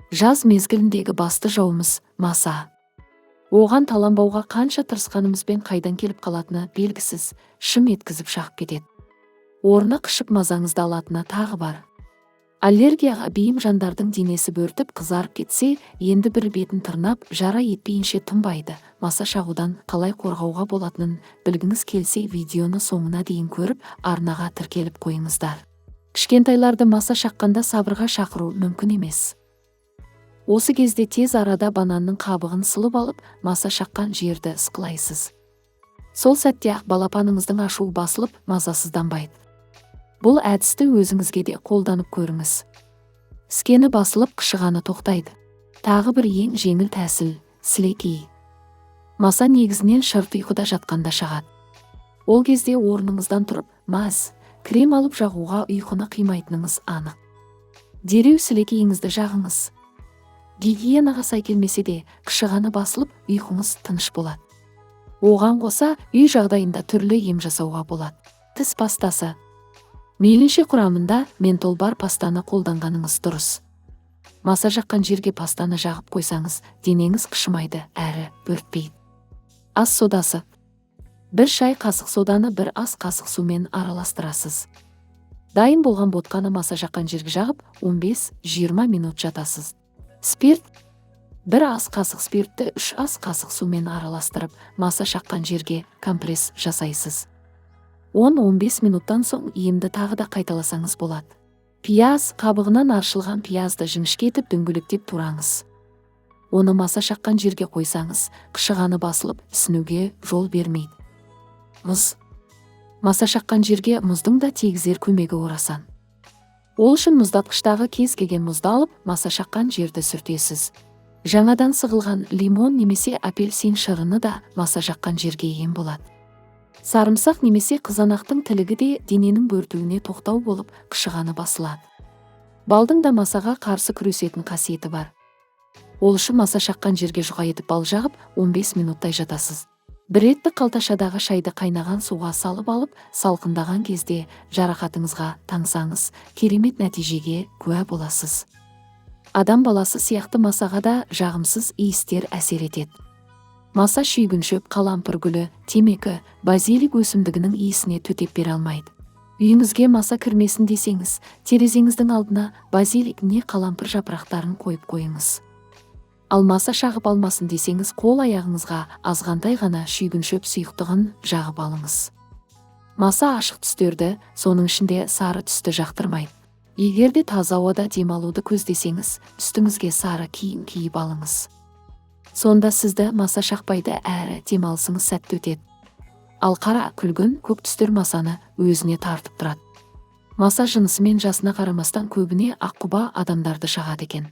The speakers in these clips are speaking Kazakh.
Жаз мезгіліндегі басты жауымыз маса. Оған таланбауға қанша тырысқанымызбен қайдан келіп қалатыны белгісіз, шым еткізіп шағып кетеді. Орны қышып мазаңызды алатыны тағы бар. Аллергияға бейім жандардың денесі бөртіп қызарып кетсе, енді бір бетін тырнап, жара етпейінше тынбайды. Маса шағудан қалай қорғауға болатынын білгіңіз келсе, видеоны соңына дейін көріп, арнаға тіркеліп қойыңыздар. Кішкентайларды маса шаққанда сабырға шақыру мүмкін емес. Осы кезде тез арада бананның қабығын сылып алып, маса шаққан жерді ысқылайсыз. Сол сәтте-ақ балапаныңыздың ашуы басылып, мазасызданбайды. Бұл әдісті өзіңізге де қолданып көріңіз. Іскені басылып, қышығаны тоқтайды. Тағы бір ең жеңіл тәсіл – сілекей. Маса негізінен шырт ұйқыда жатқанда шағады. Ол кезде орныңыздан тұрып, маз, крем алып жағуға ұйқыны қимайтыныңыз анық. Дереу сілекейіңізді жағыңыз. Гигиенаға сай келмесе де, қышығаны басылып, ұйқыңыз тыныш болады. Оған қоса, үй жағдайында түрлі ем жасауға болады. Тіс пастасы. Мейлінше құрамында ментол бар пастаны қолданғаныңыз дұрыс. Маса жаққан жерге пастаны жағып қойсаңыз, денеңіз қышымайды әрі бөртпейді. Ас содасы. Бір шай қасық соданы бір ас қасық сумен араластырасыз. Дайын болған ботқаны маса жаққан жерге жағып, 15-20 минут жатасыз. Спирт. Бір ас қасық спиртті 3 ас қасық сумен араластырып, маса шаққан жерге компресс жасайсыз. 10-15 минуттан соң емді тағы да қайталасаңыз болады. Пияз, қабығынан аршылған пиязды жіңішкетіп дөңгелектеп тураңыз. Оны маса шаққан жерге қойсаңыз, қышығаны басылып, ісінуге жол бермейді. Мұз. Маса шаққан жерге мұздың да тигізер көмегі орасан. Ол үшін мұздатқыштағы кез келген мұзды алып, маса шаққан жерді сүртесіз. Жаңадан сығылған лимон немесе апельсин шырыны да маса шаққан жерге ем болады. Сарымсақ немесе қызанақтың тілігі де дененің бөртуіне тоқтау болып, қышығаны басылады. Балдың да масаға қарсы күресетін қасиеті бар. Ол үшін маса шаққан жерге жұқа етіп бал жағып, 15 минуттай жатасыз. Бір реттік қалташадағы шайды қайнаған суға салып алып, салқындаған кезде жарақатыңызға таңсаңыз, керемет нәтижеге куә боласыз. Адам баласы сияқты масаға да жағымсыз иістер әсер етеді. Маса шүйгіншөп, қалампыр гүлі, темекі, базилик өсімдігінің иісіне төтеп бере алмайды. Үйіңізге маса кірмесін десеңіз, терезеңіздің алдына базилик не қалампыр жапырақтарын қойып қойыңыз. Ал маса шағып алмасын десеңіз, қол аяғыңызға азғантай ғана шүйгіншөп сұйықтығын жағып алыңыз. Маса ашық түстерді, соның ішінде сары түсті жақтырмайды. Егер де таза ауада демалуды көздесеңіз, үстіңізге сары киім киіп алыңыз. Сонда сізді маса шақпайды әрі демалысыңыз сәтті өтеді. Ал қара, күлгін, көк түстер масаны өзіне тартып тұрады. Маса жынысы мен жасына қарамастан көбіне аққұба адамдарды шағады екен.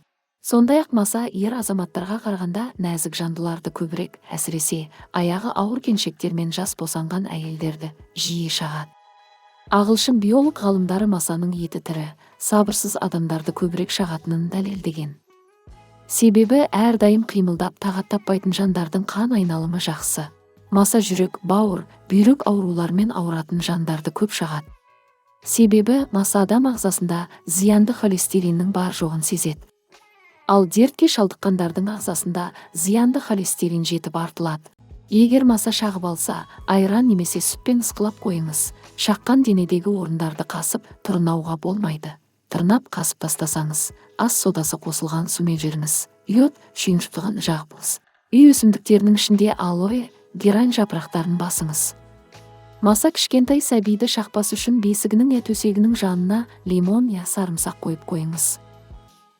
Сондай-ақ маса ер азаматтарға қарағанда нәзік жандыларды көбірек, әсіресе аяғы ауыр келіншектер мен жас босанған әйелдерді жиі шағады. Ағылшын биолог ғалымдары масаның еті тірі, сабырсыз адамдарды көбірек шағатынын дәлелдеген. Себебі әрдайым қимылдап тағат таппайтын жандардың қан айналымы жақсы. Маса жүрек, бауыр, бүйрек ауруларымен ауыратын жандарды көп шағады. Себебі маса адам ағзасында зиянды холестериннің бар жоғын сезеді. Ал дертке шалдыққандардың ағзасында зиянды холестерин жетіп артылады. Егер маса шағып алса, айран немесе сүтпен ысқылап қойыңыз. Шаққан денедегі орындарды қасып, тырнауға болмайды. Тырнап қасып тастасаңыз, ас содасы қосылған сумен жіберіңіз. Йод шүйіншықтығын жағыңыз. Үй өсімдіктерінің ішінде алоэ, герань жапырақтарын басыңыз. Маса кішкентай сәбиді шақпас үшін бесігінің төсегінің жанына лимон я сарымсақ қойып қойыңыз.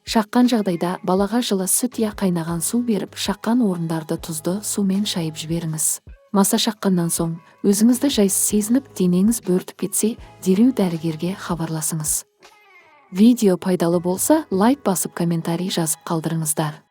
Шаққан жағдайда балаға жылы сүт я қайнаған су беріп, шаққан орындарды тұзды сумен шайып жіберіңіз. Маса шаққаннан соң, өзіңізді жайсыз сезініп, денеңіз бөртіп кетсе, дереу дәрігерге хабарласыңыз. Видео пайдалы болса, лайк басып комментарий жазып қалдырыңыздар.